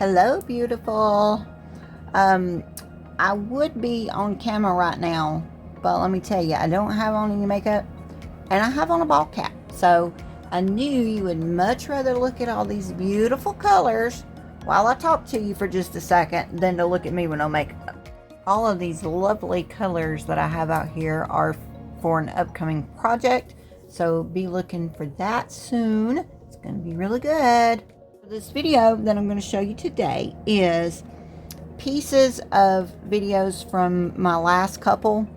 Hello, beautiful. I would be on camera right now, but let me tell you, I don't have on any makeup and I have on a ball cap. So I knew you would much rather look at all these beautiful colors while I talk to you for just a second than to look at me with no makeup. All of these lovely colors that I have out here are for an upcoming project, so be looking for that soon. It's going to be really good. This video that I'm going to show you today is pieces of videos from my last couple,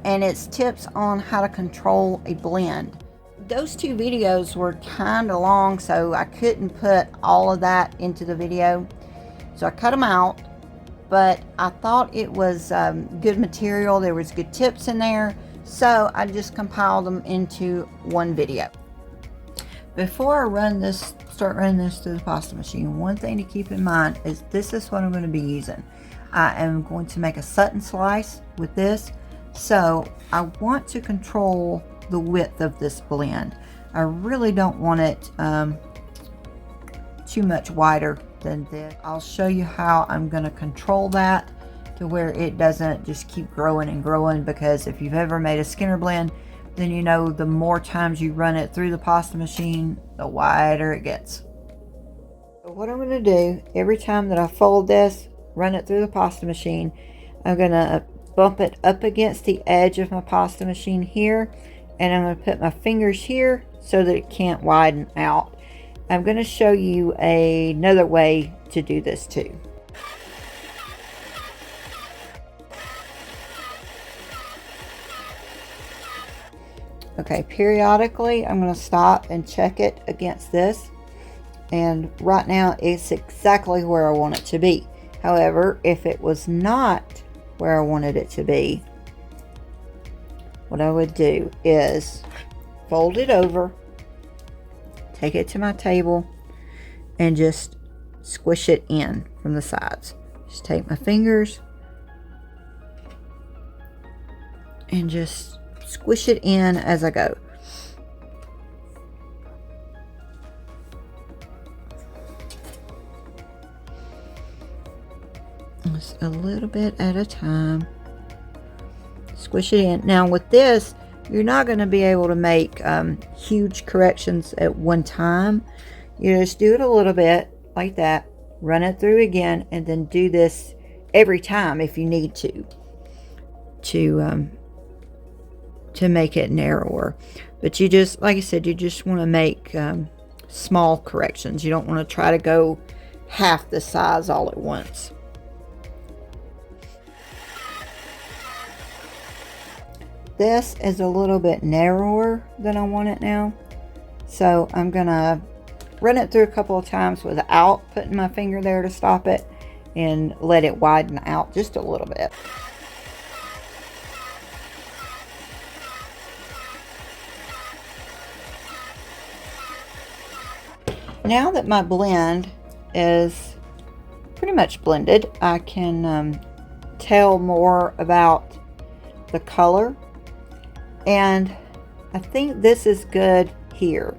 and it's tips on how to control a blend. Those two videos were kind of long, so I couldn't put all of that into the video, so I cut them out, but I thought it was good material. There was good tips in there, so I just compiled them into one video. Before I start running this through the pasta machine, one thing to keep in mind is this is what I'm going to be using. I am going to make a Sutton slice with this, so I want to control the width of this blend. I really don't want it too much wider than this. I'll show you how I'm going to control that to where it doesn't just keep growing and growing, because if you've ever made a Skinner blend, then you know the more times you run it through the pasta machine, the wider it gets. So what I'm going to do, every time that I fold this, run it through the pasta machine, I'm going to bump it up against the edge of my pasta machine here, and I'm going to put my fingers here so that it can't widen out. I'm going to show you another way to do this too. Okay, periodically I'm going to stop and check it against this, and right now it's exactly where I want it to be. However, if it was not where I wanted it to be, what I would do is fold it over, take it to my table, and just squish it in from the sides. Just take my fingers and just squish it in as I go. Just a little bit at a time. Squish it in. Now with this, you're not going to be able to make huge corrections at one time. You just do it a little bit like that, run it through again, and then do this every time if you need to make it narrower. But you just, like I said, you just want to make small corrections. You don't want to try to go half the size all at once. This is a little bit narrower than I want it now, so I'm gonna run it through a couple of times without putting my finger there to stop it, and let it widen out just a little bit. Now that my blend is pretty much blended, I can tell more about the color, and I think this is good here,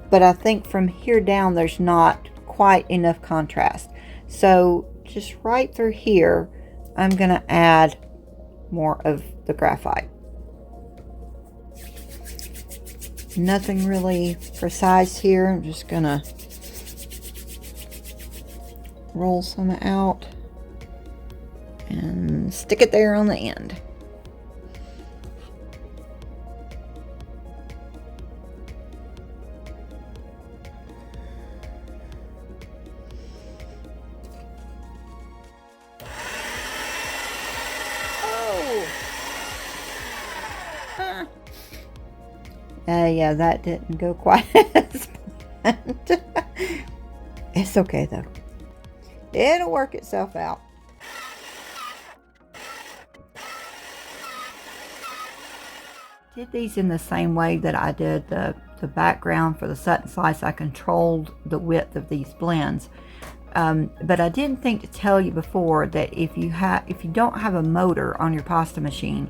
but I think from here down there's not quite enough contrast. So just right through here, I'm going to add more of the graphite. Nothing really precise here. I'm just going to roll some out and stick it there on the end. Yeah, that didn't go quite as planned. It's okay though. It'll work itself out. Did these in the same way that I did the background for the Sutton slice. I controlled the width of these blends. But I didn't think to tell you before that if you don't have a motor on your pasta machine,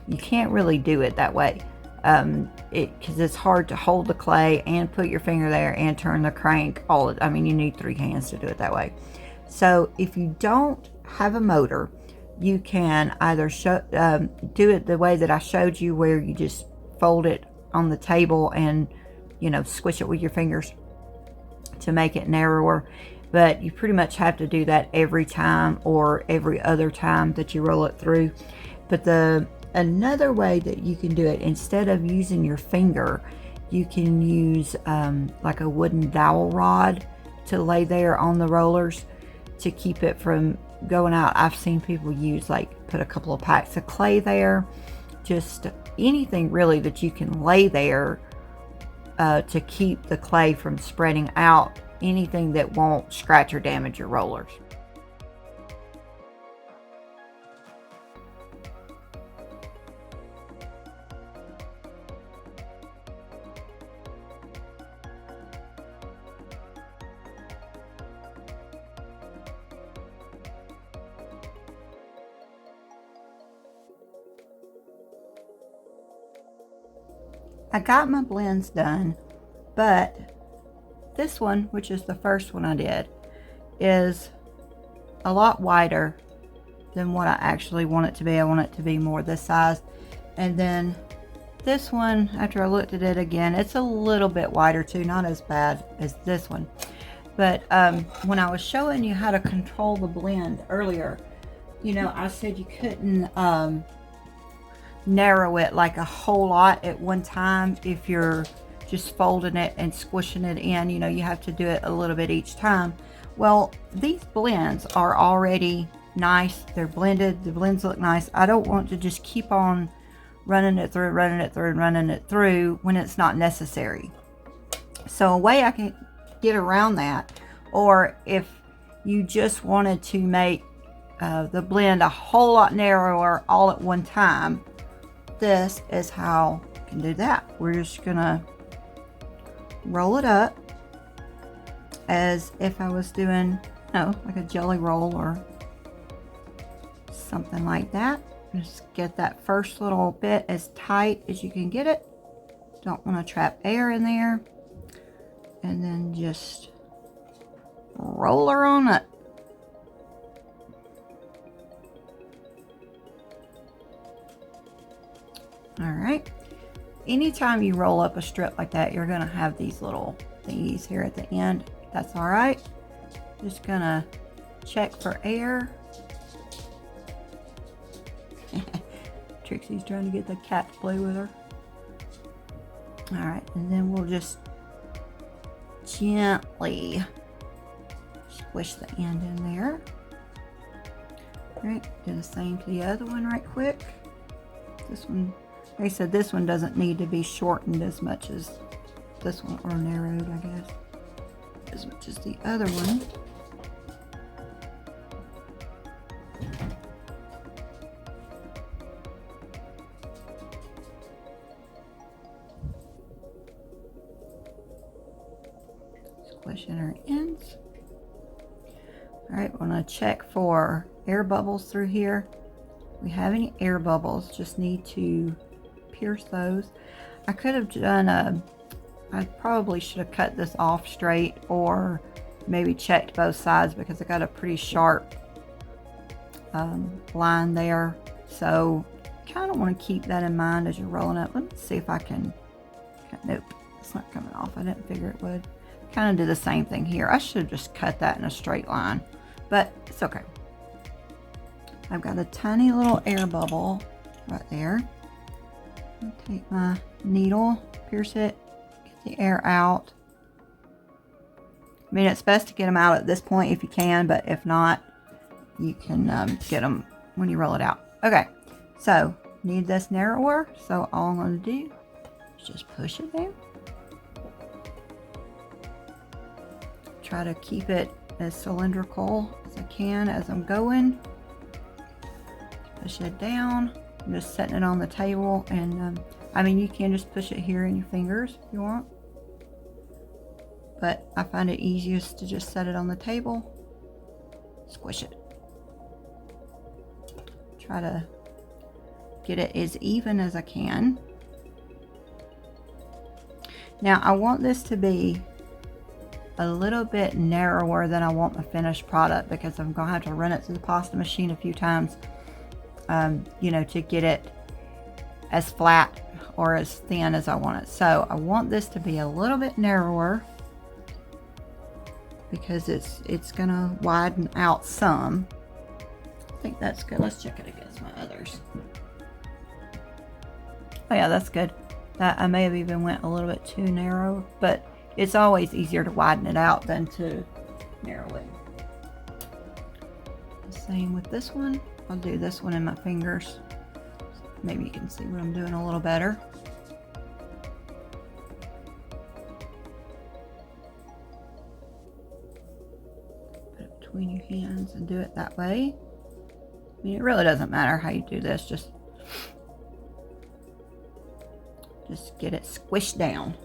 you can't really do it that way. because it's hard to hold the clay and put your finger there and turn the crank. I mean, you need 3 hands to do it that way. So if you don't have a motor, you can either do it the way that I showed you, where you just fold it on the table and, you know, squish it with your fingers to make it narrower. But you pretty much have to do that every time or every other time that you roll it through. But another way that you can do it, instead of using your finger, you can use like a wooden dowel rod to lay there on the rollers to keep it from going out. I've seen people use, like, put a couple of packs of clay there, just anything really that you can lay there to keep the clay from spreading out, anything that won't scratch or damage your rollers. I got my blends done, but this one, which is the first one I did, is a lot wider than what I actually want it to be. I want it to be more this size. And then this one, after I looked at it again, it's a little bit wider too, not as bad as this one. But when I was showing you how to control the blend earlier, you know, I said you couldn't narrow it like a whole lot at one time. If you're just folding it and squishing it in, you know, you have to do it a little bit each time. Well, these blends are already nice. They're blended. The blends look nice. I don't want to just keep on running it through when it's not necessary. So a way I can get around that, or if you just wanted to make the blend a whole lot narrower all at one time, this is how you can do that. We're just gonna roll it up as if I was doing, you know, like a jelly roll or something like that. Just get that first little bit as tight as you can get it. Don't want to trap air in there. And then just roll her on up. All right. Anytime you roll up a strip like that, you're going to have these little thingies here at the end. That's all right. Just going to check for air. Trixie's trying to get the cat to play with her. All right, and then we'll just gently squish the end in there. All right, do the same to the other one right quick. This one, like I said, this one doesn't need to be shortened as much as this one, or narrowed, I guess, as much as the other one. Squishing our ends. All right, we're going to check for air bubbles through here. If we have any air bubbles, just need to pierce those. I could have done I probably should have cut this off straight, or maybe checked both sides, because I got a pretty sharp line there. So kind of want to keep that in mind as you're rolling up. Let me see if I can. Nope, it's not coming off. I didn't figure it would. Kind of do the same thing here. I should have just cut that in a straight line, but it's okay. I've got a tiny little air bubble right there. I'll take my needle, pierce it, get the air out. I mean, it's best to get them out at this point if you can, but if not, you can get them when you roll it out. Okay, so need this narrower, so all I'm going to do is just push it there. Try to keep it as cylindrical as I can as I'm going. Push it down. I'm just setting it on the table, and I mean, you can just push it here in your fingers if you want, but I find it easiest to just set it on the table, squish it. Try to get it as even as I can. Now I want this to be a little bit narrower than I want the finished product, because I'm gonna have to run it through the pasta machine a few times, you know, to get it as flat or as thin as I want it. So I want this to be a little bit narrower because it's gonna widen out some. I think that's good. Let's check it against my others. Oh yeah, that's good. That I may have even went a little bit too narrow, but it's always easier to widen it out than to narrow it. Same with this one. I'll do this one in my fingers. Maybe you can see what I'm doing a little better. Put it between your hands and do it that way. I mean, it really doesn't matter how you do this, just get it squished down.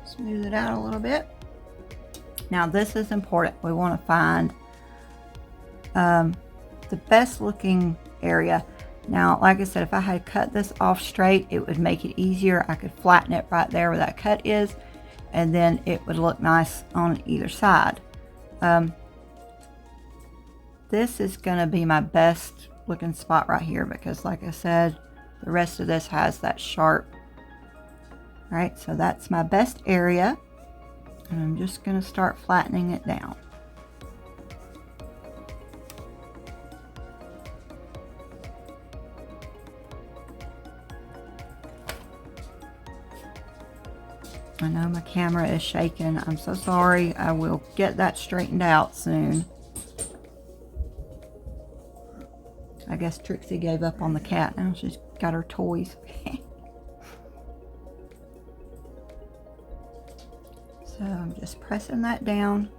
Smooth it out a little bit. Now this is important. We want to find the best looking area. Now, like I said, if I had cut this off straight, it would make it easier. I could flatten it right there where that cut is, and then it would look nice on either side. This is going to be my best looking spot right here, because like I said, the rest of this has that sharp. All right, so that's my best area, and I'm just going to start flattening it down. I know my camera is shaking. I'm so sorry. I will get that straightened out soon. I guess Trixie gave up on the cat. Now she's got her toys. So I'm just pressing that down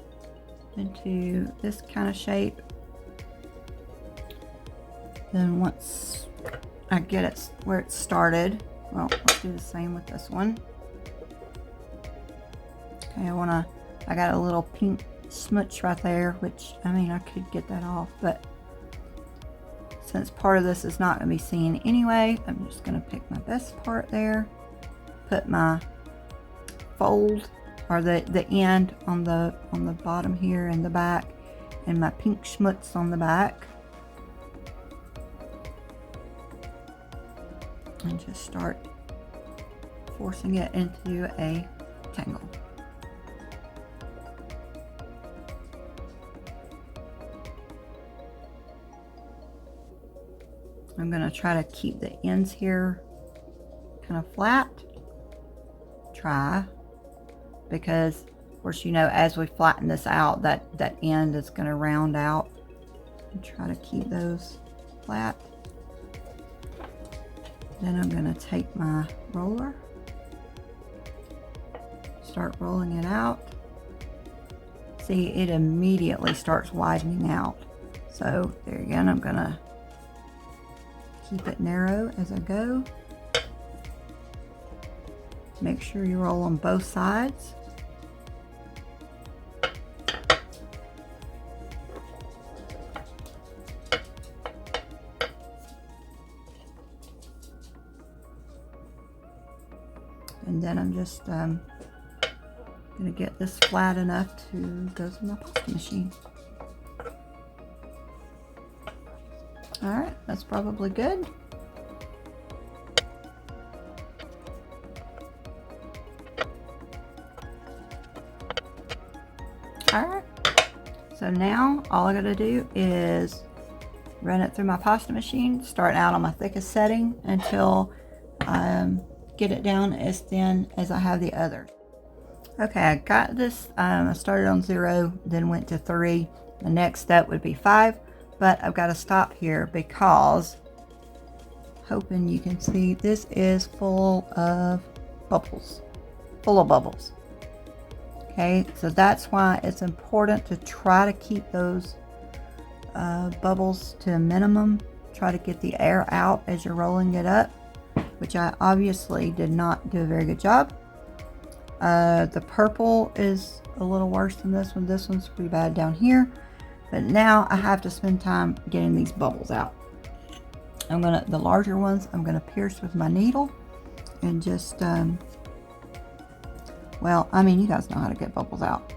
into this kind of shape. Then once I get it where it started, well, let's do the same with this one. Okay, I got a little pink smudge right there, which, I mean, I could get that off, but since part of this is not going to be seen anyway, I'm just going to pick my best part there, put my fold, or the end on the bottom here in the back, and my pink schmutz on the back, and just start forcing it into a tangle. I'm going to try to keep the ends here kind of flat. Because of course, you know, as we flatten this out, that end is going to round out. And try to keep those flat. Then I'm going to take my roller, start rolling it out. See, it immediately starts widening out. So there again, I'm going to keep it narrow as I go. Make sure you roll on both sides. And then I'm just going to get this flat enough to go through my pasta machine. Alright, that's probably good. Alright, so now all I gotta do is run it through my pasta machine, start out on my thickest setting until get it down as thin as I have the other. Okay, I got this, I started on 0, then went to 3. The next step would be 5, but I've got to stop here because, hoping you can see, this is full of bubbles. Okay, so that's why it's important to try to keep those bubbles to a minimum. Try to get the air out as you're rolling it up, which I obviously did not do a very good job. The purple is a little worse than this one. This one's pretty bad down here. But now I have to spend time getting these bubbles out. The larger ones, I'm gonna pierce with my needle and just, well, I mean, you guys know how to get bubbles out.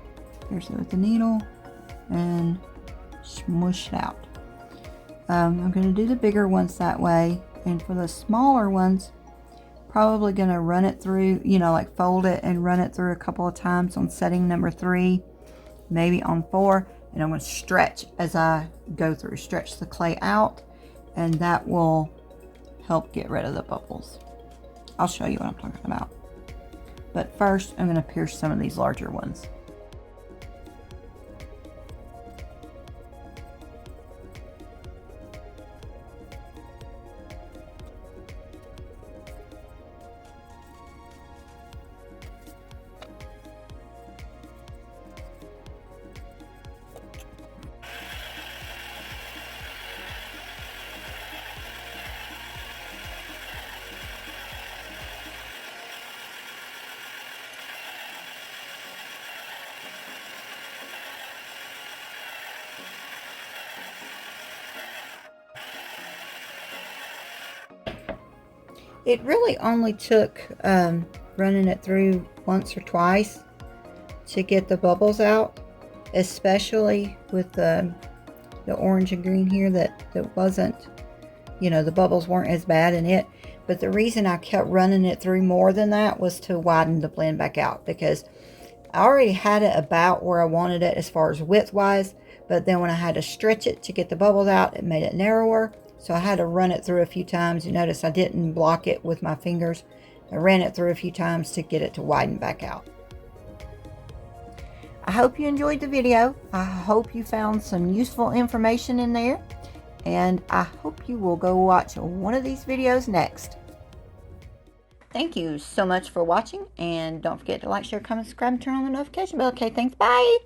Pierce it with the needle and smush it out. I'm gonna do the bigger ones that way. And for the smaller ones, probably gonna run it through, you know, like fold it and run it through a couple of times on setting number 3, maybe on 4. And I'm gonna stretch as I go through, stretch the clay out, and that will help get rid of the bubbles. I'll show you what I'm talking about. But first, I'm gonna pierce some of these larger ones. It really only took running it through once or twice to get the bubbles out, especially with the orange and green here that wasn't, you know, the bubbles weren't as bad in it. But the reason I kept running it through more than that was to widen the blend back out, because I already had it about where I wanted it as far as width wise, but then when I had to stretch it to get the bubbles out, it made it narrower. So I had to run it through a few times. You notice I didn't block it with my fingers. I ran it through a few times to get it to widen back out. I hope you enjoyed the video. I hope you found some useful information in there. And I hope you will go watch one of these videos next. Thank you so much for watching. And don't forget to like, share, comment, subscribe, and turn on the notification bell. Okay, thanks. Bye.